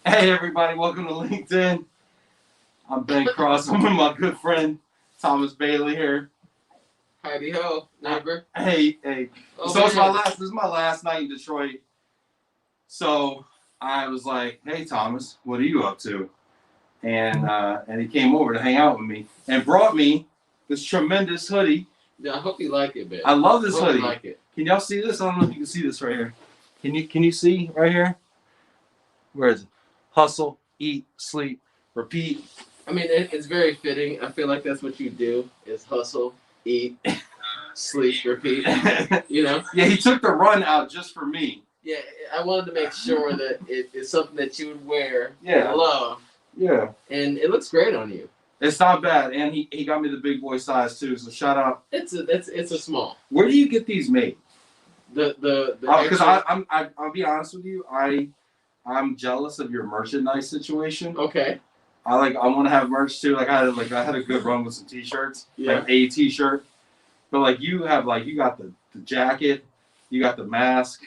Hey everybody, welcome to LinkedIn. I'm Ben Cross. I'm with my good friend Thomas Bailey here. Howdy ho, neighbor. Hey. Oh So man. this is my last night in Detroit. So I was like, hey Thomas, what are you up to? And he came over to hang out with me and brought me this tremendous hoodie. Yeah, I hope you like it, Ben. I love this I hope hoodie. you like it. Can y'all see this? I don't know if you can see this right here. Can you see right here? Where is it? Hustle, eat, sleep, repeat. I mean, it's very fitting. I feel like that's what you do: is hustle, eat, sleep, repeat. You know? Yeah, he took the run out just for me. Yeah, I wanted to make sure that it's something that you would wear Yeah. and love, Yeah. and it looks great on you. It's not bad, and he got me the big boy size too. So shout out. It's a small. Where do you get these made? The Because extra... I'll be honest with you, I'm jealous of your merchandise situation. Okay. I want to have merch too. I had a good run with some t-shirts. Yeah. Like a t-shirt. But like you got the jacket, you got the mask.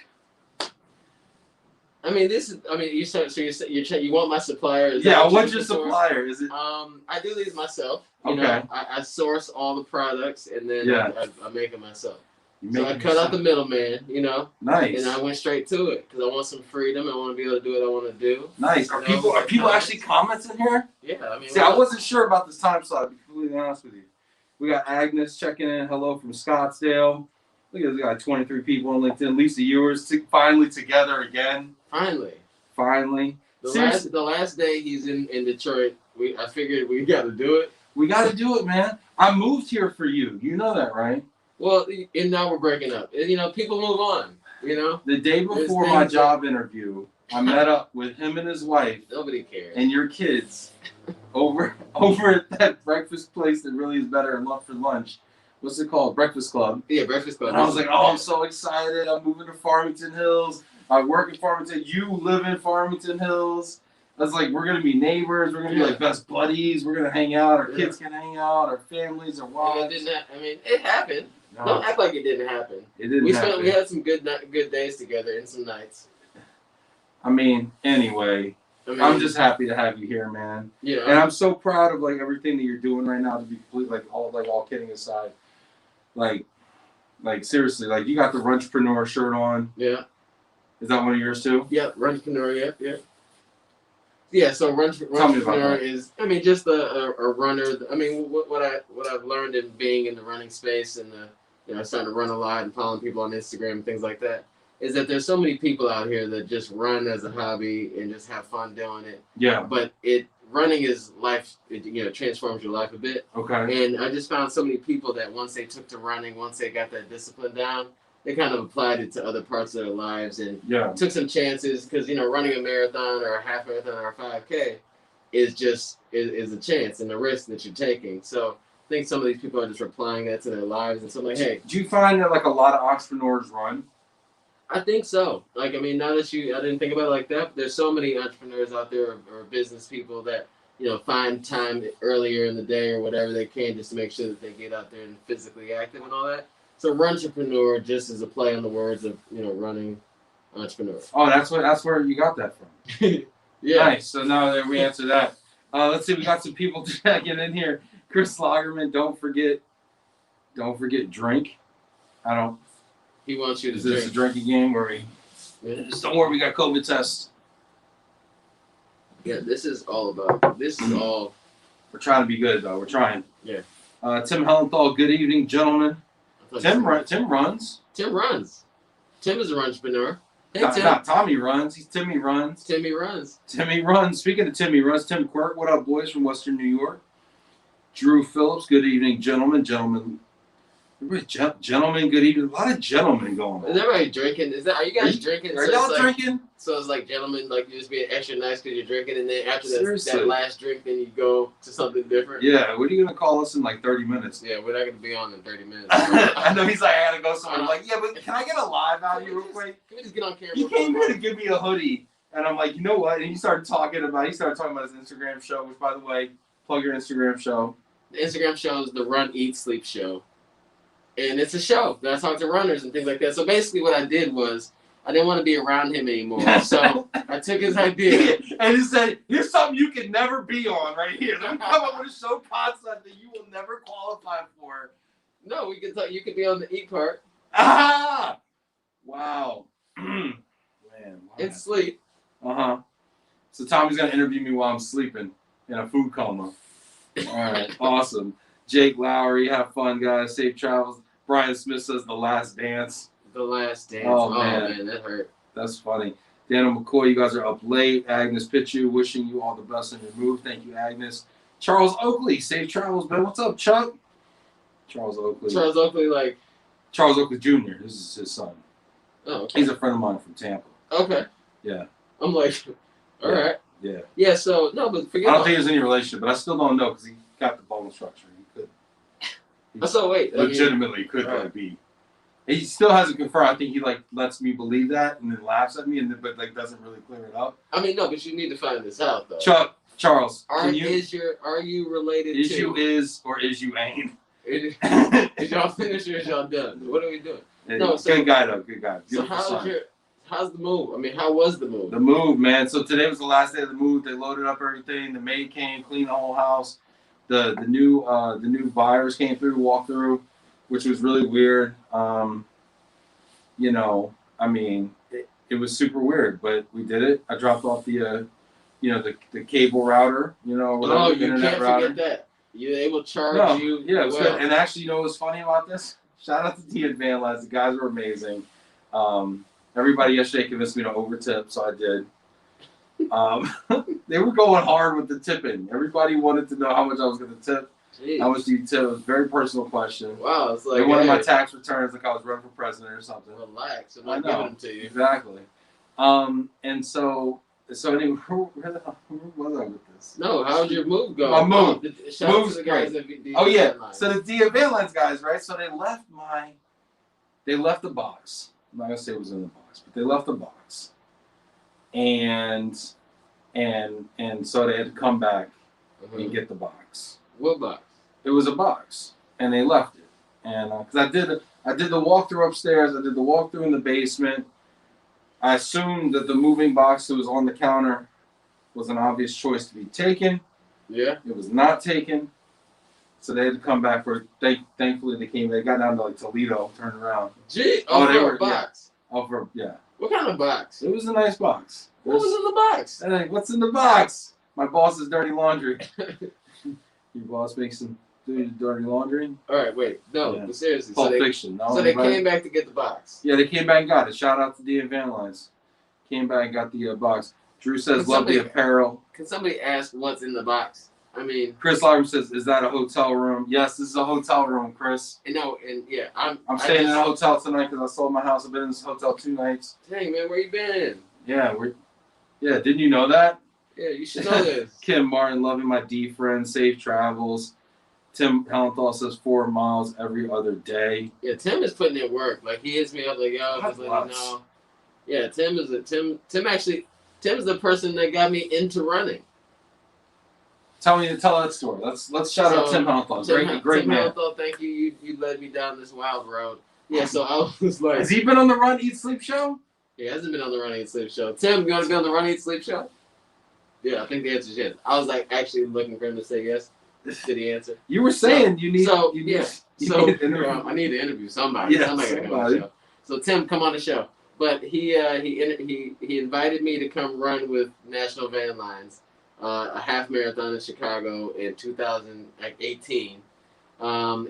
I mean, you said so. You want my supplier? Is Yeah, that what's your supplier? Is it? I do these myself. You Okay. know, I source all the products and then Yeah. I make them myself. You So make I it cut out yourself. the middleman, you know, Nice. and I went straight to it because I want some freedom. I want to be able to do what I want to do. Nice. Are people actually commenting here? Yeah, I mean. See, I wasn't sure about this time slot, to be completely honest with you. We got Agnes checking in. Hello from Scottsdale. Look at this, we got 23 people on LinkedIn. Lisa Ewers, finally together again. Finally. The last day he's in Detroit, I figured we got to do it. We got to do it, man. I moved here for you. You know that, right? Well, and now we're breaking up. You know, people move on. You know. The day before my job interview, I met up with him and his wife. Nobody cares. And your kids over at that breakfast place that really is better for lunch. What's it called? Breakfast Club. Yeah, Breakfast Club. And I was like, oh, I'm so excited. I'm moving to Farmington Hills. I work in Farmington. You live in Farmington Hills. I was like, we're going to be neighbors. We're going to be like best buddies. We're going to hang out. Our kids can hang out. Our families, our wives. It happened. No, don't act like it didn't happen. It didn't happen. We had some good days together and some nights. Anyway, I'm just happy to have you here, man. Yeah. And I'm so proud of everything that you're doing right now. To be complete, all kidding aside, like seriously, you got the Runchpreneur shirt on. Yeah. Is that one of yours too? Yeah, Runchpreneur. Yeah. Yeah. So Runchpreneur is, just a runner. What I've learned in being in the running space and starting to run a lot and following people on Instagram and things like that, is that there's so many people out here that just run as a hobby and just have fun doing it. Yeah. But running is life. It transforms your life a bit. Okay. And I just found so many people that once they took to running, once they got that discipline down, they kind of applied it to other parts of their lives and took some chances because running a marathon or a half marathon or a 5K is a chance and a risk that you're taking. So I think some of these people are just applying that to their lives, and so I'm like, hey. Do you find that a lot of entrepreneurs run? I think so. Now that I didn't think about it like that, but there's so many entrepreneurs out there or business people that, find time earlier in the day or whatever they can just to make sure that they get out there and physically active and all that. So Runchpreneur just is a play on the words of, running entrepreneur. Oh, that's where you got that from. Yeah. Nice. So now that we answer that. Let's see, we got some people checking in here. Chris Lagerman, don't forget drink. He wants you to Is drink. this a drinking game where just don't worry, we got COVID tests. Yeah, this is all. We're trying to be good though. We're trying. Yeah. Tim Hellenthal, good evening, gentlemen. Tim runs. Tim runs. Tim is a runchpreneur. Hey, Tim. Not Tommy runs. Timmy runs. Timmy runs. Timmy runs. Speaking of Timmy runs, Tim Quirk, what up, boys from Western New York? Drew Phillips, good evening, gentlemen. Gentlemen, good evening. A lot of gentlemen going on. Is everybody drinking? Are you guys drinking? Are y'all drinking? So it's like, gentlemen, you just being extra nice because you're drinking, and then after that last drink, then you go to something different? Yeah, what are you going to call us in 30 minutes? Yeah, we're not going to be on in 30 minutes. I know he's like, I got to go somewhere. I'm like, yeah, but can I get a live out of you real quick? Can we just get on camera? He came here to give me a hoodie, and I'm like, you know what? And he started talking about his Instagram show, which, by the way, plug your Instagram show. The Instagram show is the Run, Eat, Sleep show. And it's a show that I talk to runners and things like that. So basically what I did was I didn't want to be around him anymore. So I took his idea and he said, "Here's something you can never be on right here. Let me come up with a show concept that you will never qualify for." No, we can talk. You could be on the eat part. Ah! Wow. Man. And sleep. So Tommy's gonna interview me while I'm sleeping in a food coma. All right, awesome. Jake Lowry, have fun, guys. Safe travels. Brian Smith says The Last Dance. The Last Dance. Oh man, that hurt. That's funny. Daniel McCoy, you guys are up late. Agnes Pitchu, wishing you all the best on your move. Thank you, Agnes. Charles Oakley, safe travels, man. What's up, Chuck? Charles Oakley. Charles Oakley, like Charles Oakley Jr. This is his son. Oh, okay. He's a friend of mine from Tampa. Okay. Yeah. I'm like, all right. Yeah. Yeah. So no, but forget. I don't think there's any relationship, but I still don't know because he got the bone structure. He could. So wait. Legitimately could like be. He still hasn't confirmed. I think he like lets me believe that and then laughs at me and then, but like doesn't really clear it up. I mean, no, but you need to find this out though. Charles, are you related? Is to? You is or is you ain't? Is y'all finished or is y'all done? What are we doing? No, so, good guy though. Good guy. Beautiful so how's the move? I mean, how was the move? The move, man. So today was the last day of the move. They loaded up everything. The maid came, cleaned the whole house. The new buyers came through, walked through, which was really weird. You know, I mean, it was super weird, but we did it. I dropped off the the cable router, whatever, the internet router. Forget that. They will charge you. Yeah, it was good. And actually, you know what's funny about this? Shout out to T and Van Lads. The guys were amazing. Everybody yesterday convinced me to overtip, so I did. They were going hard with the tipping. Everybody wanted to know how much I was going to tip. Jeez. How much do you tip? It was a very personal question. Wow, it's like they wanted my tax returns like I was running for president or something. Relax, I'm not giving them to you. Exactly. And so anyway, where was I with this? No, how'd your move go? My move. Move's the guys that So the D Van Lines guys, right? So they left the box. I'm not gonna say it was in the box, but they left the box. And so they had to come back and get the box. What box? It was a box, and they left it. And because I did the walkthrough upstairs, I did the walkthrough in the basement. I assumed that the moving box that was on the counter was an obvious choice to be taken. Yeah. It was not taken. So they had to come back for thankfully they came. They got down to like Toledo, turned around. Gee, they were a box. Yeah. What kind of box? It was a nice box. What was in the box? And like, what's in the box? My boss's dirty laundry. Your boss makes some dirty laundry? All right, wait. No, but seriously. Pulp Fiction. No, so they came back to get the box. Yeah, they came back and got it. Shout out to D and Van Lines. Came back and got the box. Drew says, love the apparel. Can somebody ask what's in the box? I mean, Chris Lowry says, is that a hotel room? Yes, this is a hotel room, Chris. I'm staying in a hotel tonight because I sold my house. I've been in this hotel 2 nights. Dang, man, where you been? Yeah, didn't you know that? Yeah, you should know this. Kim Martin, loving my D friend, safe travels. Tim Hellenthal says 4 miles every other day. Yeah, Tim is putting in work. Like he hits me up like, yo, just let you know. Yeah, Tim is the person that got me into running. Tell that story. Let's shout out Tim Hellenthal. Great man. Tim Hellenthal, thank you. You led me down this wild road. Yeah, so I was like, has he been on the Run Eat Sleep show? He hasn't been on the Run Eat Sleep show. Tim, you want to be on the Run Eat Sleep show? Yeah, I think the answer is yes. I was like actually looking for him to say yes to the answer. You were saying I need to interview somebody. Yeah, somebody gotta come on the show. So Tim, come on the show. But he invited me to come run with National Van Lines, a half marathon in Chicago in 2018.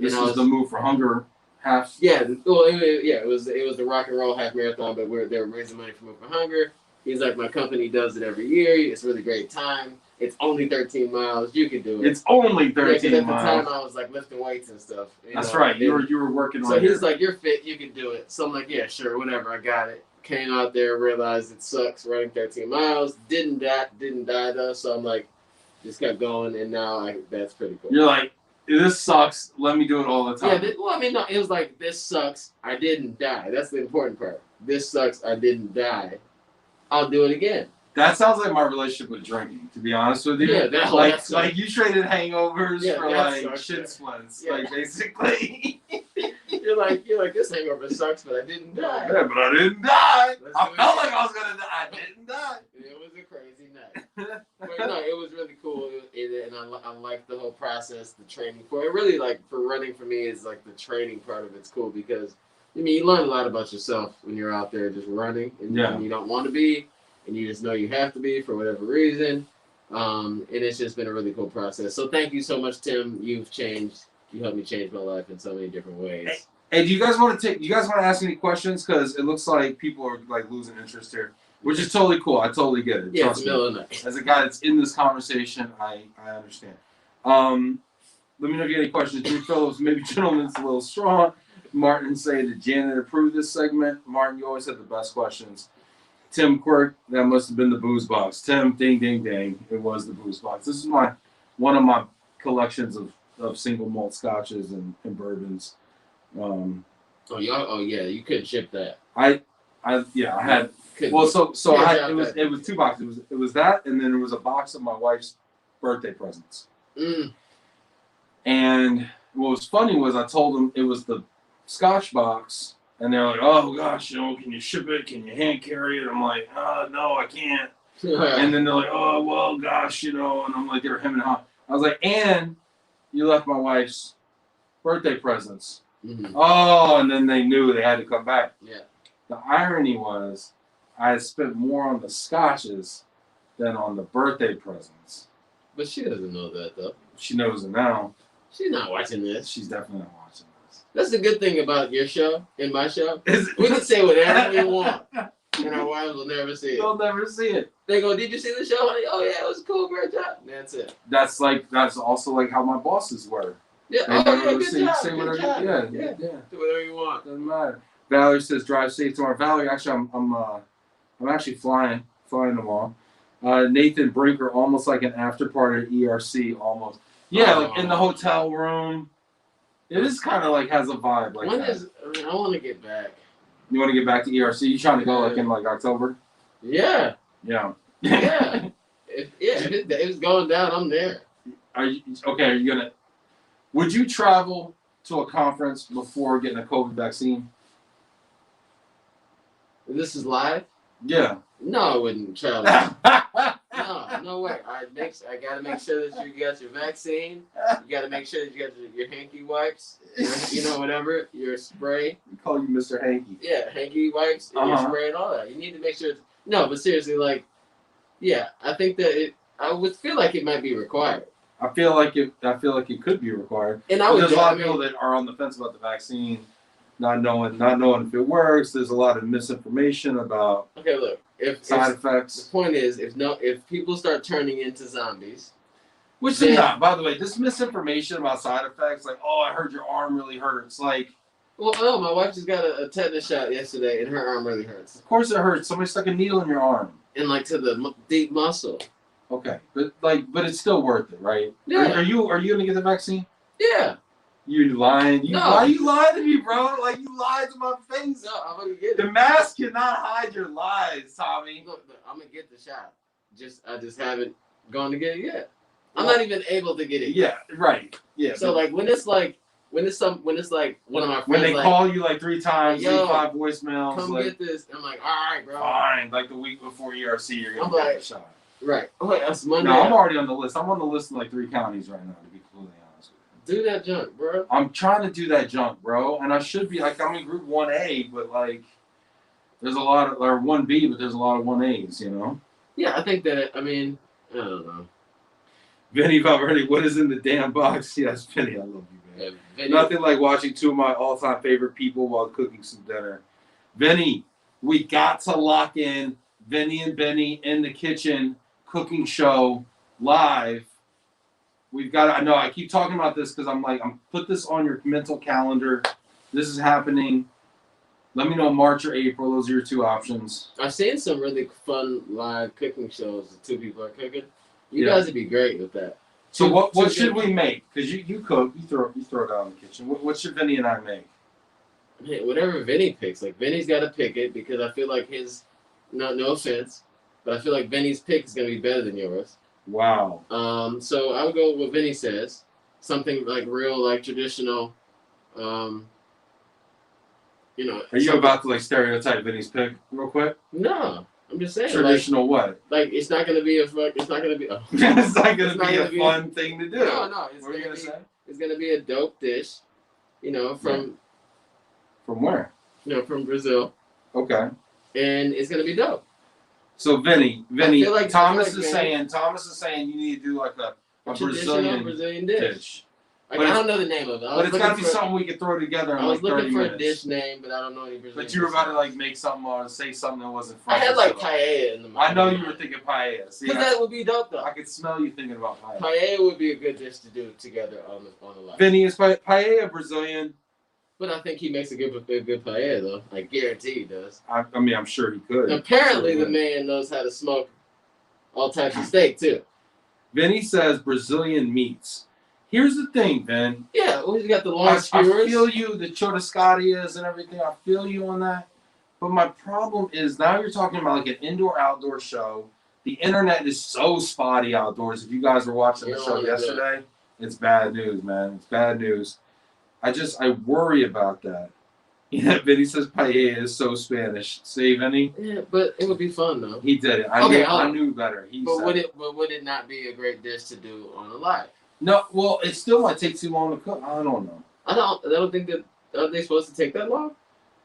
This was the Move for Hunger half. Yeah, well, it was the rock and roll half marathon, but they were raising money for Move for Hunger. He's like, my company does it every year. It's a really great time. It's only 13 miles. You can do it. It's only 13 miles. At the time, I was like lifting weights and stuff. That's right. You were working on it. So he's like, you're fit. You can do it. So I'm like, yeah, sure, whatever. I got it. Came out there, realized it sucks running 13 miles. Didn't die though. So I'm like, just kept going, and now that's pretty cool. You're like, this sucks. Let me do it all the time. Yeah. No, it was like, this sucks. I didn't die. That's the important part. This sucks. I didn't die. I'll do it again. That sounds like my relationship with drinking, to be honest with you. Yeah, like you traded hangovers for like shit splints, like basically. You're like, this hangover sucks, but I didn't die. Yeah, but I didn't die. I felt like I was gonna die. I didn't die. It was a crazy night. But no, it was really cool, and I like the whole process, the training for it. Really, like for running for me is like the training part of it's cool because I mean you learn a lot about yourself when you're out there just running, and you don't want to be, and you just know you have to be for whatever reason. And it's just been a really cool process. So thank you so much, Tim. You've changed. You helped me change my life in so many different ways. Hey, do you guys want to ask any questions? Because it looks like people are like losing interest here, which is totally cool. I totally get it. Yeah, it's the middle of the night. As a guy that's in this conversation, I understand. Let me know if you have any questions. Jimmy Phillips, maybe gentleman's a little strong. Martin say that Janet approved this segment. Martin, you always have the best questions. Tim Quirk, that must have been the booze box. Tim, ding, ding, ding. It was the booze box. This is one of my collections of single malt scotches and bourbons. Yeah, you couldn't ship that. I had. Well, so I had, it was 2 boxes. It was that, and then there was a box of my wife's birthday presents. And what was funny was I told them it was the Scotch box, and they're like, "Oh gosh, can you ship it? Can you hand carry it?" I'm like, "No, I can't." And then they're like, "Oh well, gosh, and I'm like, they were hemming and hawing. I was like, "And you left my wife's birthday presents." Oh, and then they knew they had to come back. Yeah. The irony was, I had spent more on the scotches than on the birthday presents. But she doesn't know that, though. She knows it now. She's not watching this. She's definitely not watching this. That's the good thing about your show and my show. We can say whatever we want, and our wives will never see it. They'll never see it. They go, "Did you see the show, honey? Oh yeah, it was cool, great job." And that's it. That's also like how my bosses were. Yeah. Good job. Say whatever. Yeah. Do whatever you want. Doesn't matter. Valerie says, "Drive safe tomorrow." Valerie, actually, I'm actually flying tomorrow. Nathan Brinker, almost like an after party at ERC, almost. Yeah, like in the hotel room. It is kind of like has a vibe like that. I want to get back. You want to get back to ERC? You trying to go like in like October? Yeah. Yeah. Yeah. If it's going down, I'm there. Are you gonna? Would you travel to a conference before getting a COVID vaccine? This is live? Yeah. No, I wouldn't travel. No way. I gotta make sure that you got your vaccine. You gotta make sure that you got your hanky wipes. Whatever. Your spray. We call you Mr. Hanky. Yeah, hanky wipes and your spray and all that. You need to make sure. No, but seriously, like, yeah, I think that I would feel like it might be required. I feel like it could be required. And there's a lot of people that are on the fence about the vaccine, not knowing if it works. There's a lot of misinformation about side effects. The point is, if people start turning into zombies, which they're not. By the way, this misinformation about side effects, like, oh, I heard your arm really hurts, like. Well, no, my wife just got a tetanus shot yesterday, and her arm really hurts. Of course it hurts. Somebody stuck a needle in your arm. And like to the deep muscle. Okay, but it's still worth it, right? Yeah. Are you gonna get the vaccine? Yeah. You lying? No. Why are you lying to me, bro? Like you lied to my face. No, I'm gonna get it. The mask cannot hide your lies, Tommy. Look, I'm gonna get the shot. I just haven't gone to get it yet. I'm not even able to get it. Yeah, right. Yeah. So like when it's like one of my friends when they call you like 3 times, leave 5 voicemails. Come like, get this. I'm like, all right, bro. Fine. Like the week before ERC, you're gonna get the shot. Right. Oh, that's Monday. No, I'm already on the list. I'm on the list in like 3 counties right now, to be completely honest with you. Do that junk, bro. I'm trying to do that junk, bro. And I should be like, I'm in group 1A, but like, there's a lot of, or 1B, but there's a lot of 1As, you know? Yeah, I think that, I don't know. Vinny Valverde, what is in the damn box? Yes, Vinny, I love you, man. Yeah, nothing like watching 2 of my all-time favorite people while cooking some dinner. Vinny, we got to lock in Vinny and Benny in the kitchen cooking show live. We've got to, I know I keep talking about this because I'm put this on your mental calendar. This is happening. Let me know March or April. Those are your 2 options. I've seen some really fun live cooking shows that 2 people are cooking. You guys would be great with that. So what should we make? Because you cook, you throw it out in the kitchen. What should Vinny and I make? Man, whatever Vinny picks. Like Vinny's got to pick it because I feel like his, no offense, but I feel like Vinny's pick is gonna be better than yours. Wow. So I would go with what Vinny says. Something like real, like traditional. you know. Are you about to like stereotype Vinny's pick real quick? No, I'm just saying. Traditional what? Like it's not gonna be a fuck. It's not gonna be. Oh. It's not gonna be a fun thing to do. No. What are you gonna say? It's gonna be a dope dish. You know, from where? You know, from Brazil. Okay. And it's gonna be dope. So Vinny, Thomas is saying you need to do like a Brazilian dish. Like, I don't know the name of it. But it's got to be something we could throw together in like 30 minutes. I was looking for a dish name, but I don't know any Brazilian. But you were about to like make something or say something that wasn't French. I had like paella in the mind. I know you were thinking paella. Because that would be dope though. I could smell you thinking about paella. Paella would be a good dish to do together on the live. Vinny, is paella Brazilian? But I think he makes a good paella though. I guarantee he does. I mean, I'm sure he could. Apparently, the man knows how to smoke all types of steak too. Vinny says Brazilian meats. Here's the thing, Vin. Yeah, well, he's got the long skewers. I feel you, the churrascadias and everything. I feel you on that. But my problem is now you're talking about like an indoor-outdoor show. The internet is so spotty outdoors. If you guys were watching the show yesterday, it's bad news, man. It's bad news. I worry about that. Yeah, Vinny says paella is so Spanish. Say, Vinny? Yeah, but it would be fun, though. He did it. I knew better. But would it not be a great dish to do on a live? No, well, it still might take too long to cook. I don't know. I don't think that are they supposed to take that long?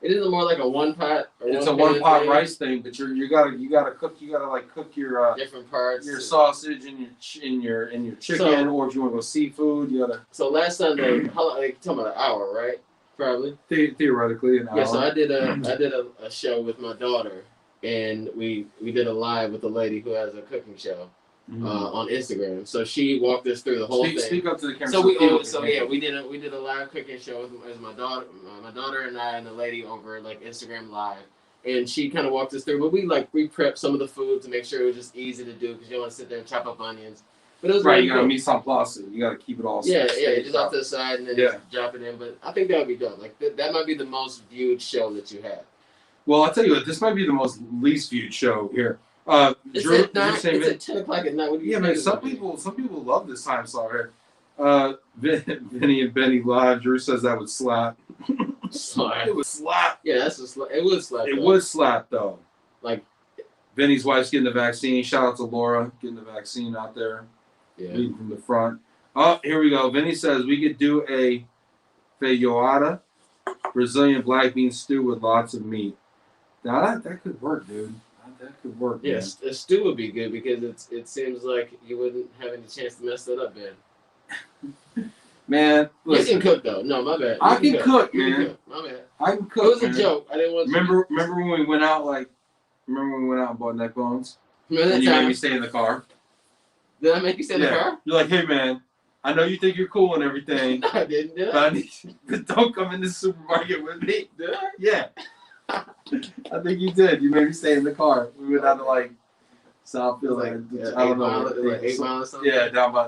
It isn't more like a one pot. It's a one pot rice thing, but you gotta cook. You gotta like cook your different parts, your sausage and your chicken, or if you want to go seafood, you gotta. So last Sunday, how long? Like, talking about an hour, right? Probably. Theoretically, an hour. Yeah. So I did a show with my daughter, and we did a live with a lady who has a cooking show. On Instagram, so she walked us through the whole thing. Speak up to the camera. So we did a live cooking show with my daughter and I and the lady over like Instagram Live, and she kind of walked us through. But we prepped some of the food to make sure it was just easy to do because you don't want to sit there and chop up onions. But it was right. You gotta mise en place. You gotta keep it all. Just off to the side and then just drop it in. But I think that would be done. Like that might be the most viewed show that you have. Well, I'll tell you what. This might be the most least viewed show here. It's at 10 o'clock at night. Yeah, man. Some people love this time slot here. Vinny and Benny live. Drew says that would slap. It would slap. Yeah, it would slap. It would slap though. Like Vinny's wife's getting the vaccine. Shout out to Laura getting the vaccine out there. Yeah. Leading from the front. Oh, here we go. Vinny says we could do a feijoada, Brazilian black bean stew with lots of meat. Now that could work, dude. That could work. Yes, a stew would be good because it seems like you wouldn't have any chance to mess that up, man. Man, listen. You can cook though. No, my bad. I can cook, man. My bad. I can cook. It was a joke. I didn't want. Remember when we went out? Remember when we went out and bought neck bones? And you made me stay in the car. Did I make you stay in the car? You're like, hey man, I know you think you're cool and everything. I didn't. Did I? But don't come in the supermarket with me. Did I? Yeah. I think you did. You made me stay in the car. We went down to Southfield. I don't know. 8 miles or something? Yeah, down by,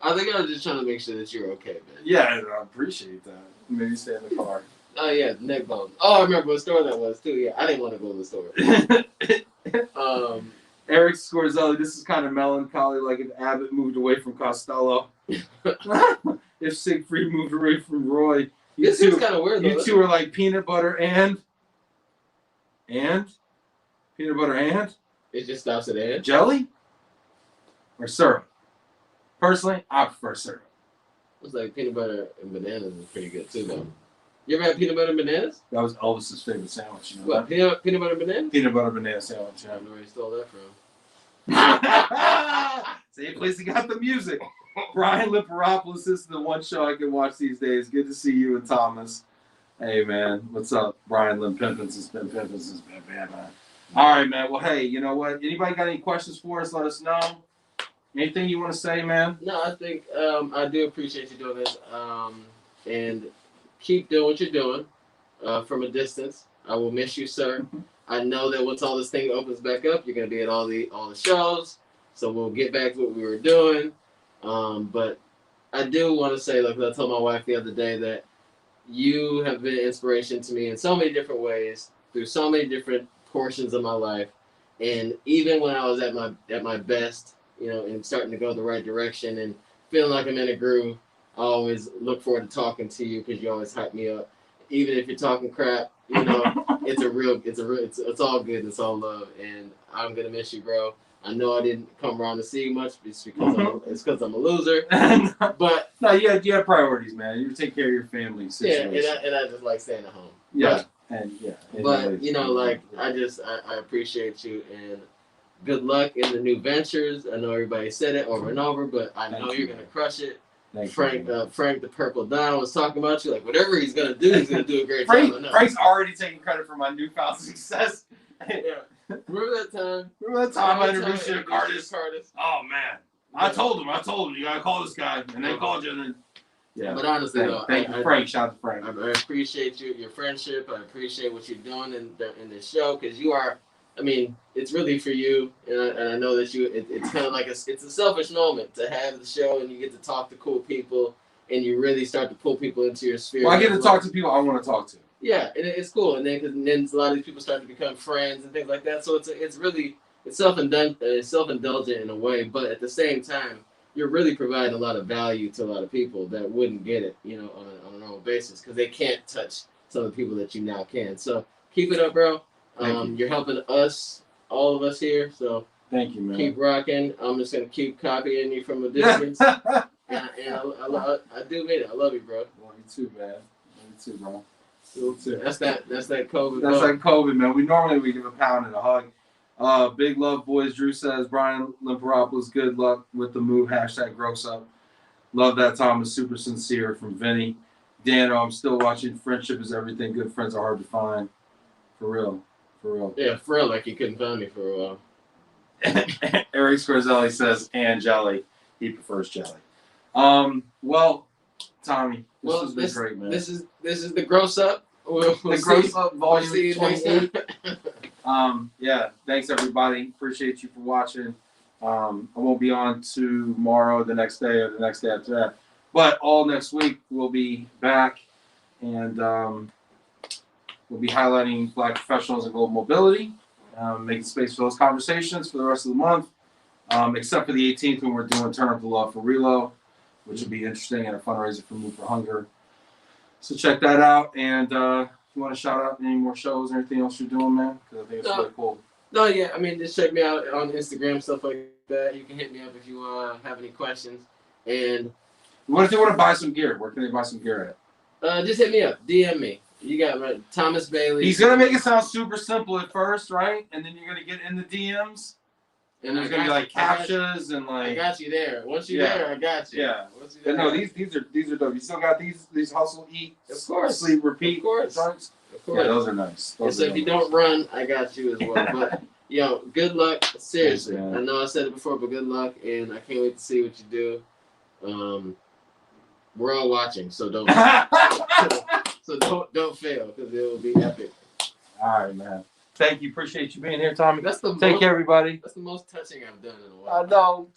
I think I was just trying to make sure that you're okay, man. Yeah, I appreciate that. You made me stay in the car. Oh, yeah, neck bones. Oh, I remember what store that was, too. Yeah, I didn't want to go to the store. Eric Scorzelli, this is kind of melancholy, like if Abbott moved away from Costello. If Siegfried moved away from Roy. This seems kind of weird, though. You two are like peanut butter and? Peanut butter and? It just stops at and? Jelly? Or syrup? Personally, I prefer syrup. It's like peanut butter and bananas is pretty good too, though. You ever had peanut butter and bananas? That was Elvis's favorite sandwich. You know what? Peanut butter and bananas? Peanut butter banana sandwich. I don't know where you stole that from. Same place he got the music. Brian Liparopoulos, this is the one show I can watch these days. Good to see you and Thomas. Hey, man. What's up? Brian Lim Pimpins has been bad, man. All right, man. Well, hey, you know what? Anybody got any questions for us? Let us know. Anything you want to say, man? No, I think I do appreciate you doing this. And keep doing what you're doing from a distance. I will miss you, sir. I know that once all this thing opens back up, you're going to be at all the shows. So we'll get back to what we were doing. But I do want to say, like I told my wife the other day, that you have been an inspiration to me in so many different ways, through so many different portions of my life. And even when I was at my best, you know, and starting to go the right direction and feeling like I'm in a groove, I always look forward to talking to you because you always hype me up. even if you're talking crap, you know, it's all good. It's all love, and I'm gonna miss you, bro. I know I didn't come around to see you much. It's because I'm a loser. But no, you have priorities, man. You take care of your family situation. Yeah, and I just like staying at home. Yeah, But you know, like I appreciate you and good luck in the new ventures. I know everybody said it over and over, but I know you're gonna crush it. Frank the Purple Don was talking about you. Like whatever he's gonna do a great job. Frank's already taking credit for my newfound success. Yeah. Remember that time? I introduced you to Cardis? Oh man, I told him you gotta call this guy, and they called you. And then, yeah. But honestly, thank you, Frank. Shout out to Frank. I appreciate your friendship. I appreciate what you're doing in this show because you are. I mean, it's really for you, and I know that it's kind of like it's a selfish moment to have the show and you get to talk to cool people and you really start to pull people into your sphere. Well, I get to talk to people I want to talk to. Yeah, and it's cool, and then a lot of these people start to become friends and things like that. So it's self-indulgent in a way, but at the same time, you're really providing a lot of value to a lot of people that wouldn't get it, you know, on a normal basis because they can't touch some of the people that you now can. So keep it up, bro. You're helping us, all of us here. So thank you, man. Keep rocking. I'm just gonna keep copying you from a distance. and I do mean it. I love you, bro. Love you too, man. Love you too, bro. That's that COVID. That's like COVID, man. We give a pound and a hug. Big love, boys. Drew says Brian Limperopoulos, good luck with the move. # gross up. Love that, Thomas. Super sincere from Vinny. Dano, I'm still watching. Friendship is everything. Good friends are hard to find. For real. Yeah, for real. Like you couldn't find me for a while. Eric Scorzelli says and jelly. He prefers jelly. Well, Tommy, this has been great, man. This is the gross up. Gross up volume 28. Yeah, thanks everybody. Appreciate you for watching. I won't be on tomorrow, the next day, or the next day after that. But all next week we'll be back, and we'll be highlighting Black professionals and global mobility, making space for those conversations for the rest of the month, except for the 18th when we're doing Turn Up the Love for Relo, which will be interesting, and a fundraiser for Move for Hunger. So check that out. And you want to shout out any more shows or anything else you're doing, man? Because I think it's really cool. No, yeah. I mean, just check me out on Instagram, stuff like that. You can hit me up if you have any questions. And what if they want to buy some gear? Where can they buy some gear at? Just hit me up. DM me. You got Thomas Bailey. He's going to make it sound super simple at first, right? And then you're going to get in the DMs. And there's going to be like captchas and like. I got you there. Once you're there, I got you. Yeah. But no, these are dope. You still got these hustle, eat, of course, sleep, repeat. Of course. Yeah, those are nice. So if you don't run, I got you as well. But yo, good luck. Seriously, thanks, I know I said it before, but good luck, and I can't wait to see what you do. We're all watching, so don't don't fail because it will be epic. All right, man. Thank you. Appreciate you being here, Tommy. Take care, everybody. That's the most touching I've done in a while. I know.